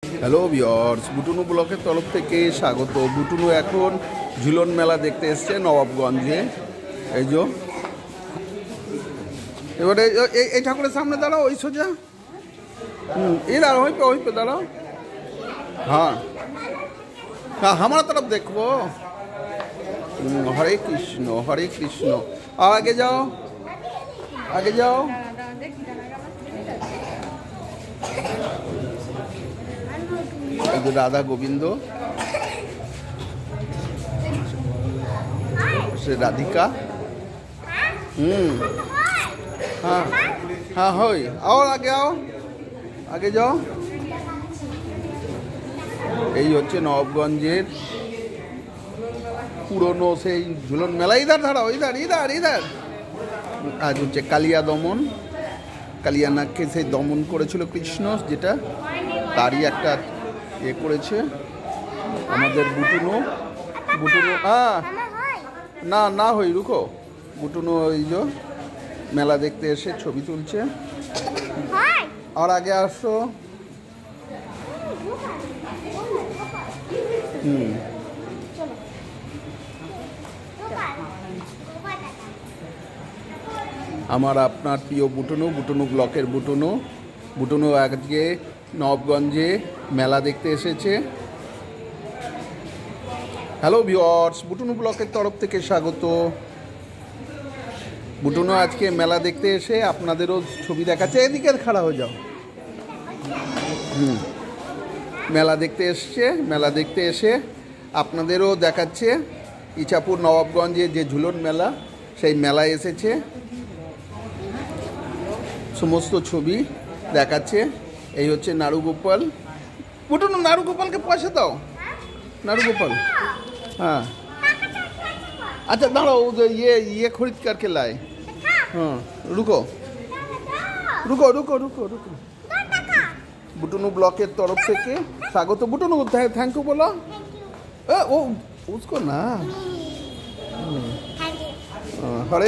Hello viewers, বুটুনু ব্লকের তরফ থেকে স্বাগত। বুটুনু এখন ঝুলন মেলা দেখতে এসছে নবাবগঞ্জে। এই যে এবারে এই ঠাকুরের সামনে দাঁড়াও, ওই সোজা এই দাঁড়াও, ওই पे দাঁড়াও। हाँ हाँ, हमारा तरफ देखो। हरे कृष्ण। आगे जाओ, आगे जाओ। राधा गोविंद से राधिका। हाँ हाँ होई, और आगे आओ, आगे जाओ। এই হচ্ছে নবাবগঞ্জের পুরনো সেই ঝুলন মেলা। ইধার দাঁড়াও, ইধার। আজ হচ্ছে কালিয়া দমন, কালিয়ানাগকে সেই দমন করেছিল কৃষ্ণ, যেটা তারই একটা এ করেছে আমাদের বুটুনু। না হই রুকো। বুটুনু ওই যে মেলা দেখতে এসে ছবি তুলছে। আর আগে আসো। আমার আপনার প্রিয় বুটুনু ব্লকের বুটুনু আজকে নবাবগঞ্জে মেলা দেখতে এসেছে। হ্যালো ভিউয়ার্স, বুটুনু ব্লকের তরফ থেকে স্বাগত। বুটুনু আজকে মেলা দেখতে এসে আপনাদেরও ছবি দেখাচ্ছে। এদিকে খাড়া হয়ে যাও। মেলা দেখতে এসে আপনাদেরও দেখাচ্ছে। ইছাপুর নবাবগঞ্জে যে ঝুলন মেলা, সেই মেলায় এসেছে, সমস্ত ছবি দেখাচ্ছে। এই হচ্ছে নাড়ুগোপাল। বুটুনু নাড়ুগোপালকে পয়সা দাও। नाड़ूगोपाल, हाँ अच्छा दाঁড়াও, ये खरीद करके लाए। हाँ रुको। बुटुनू ब्लॉकेर तरफ থেকে স্বাগত। বুটুনু थैंक यू बोलो। ओ उसको ना। हरे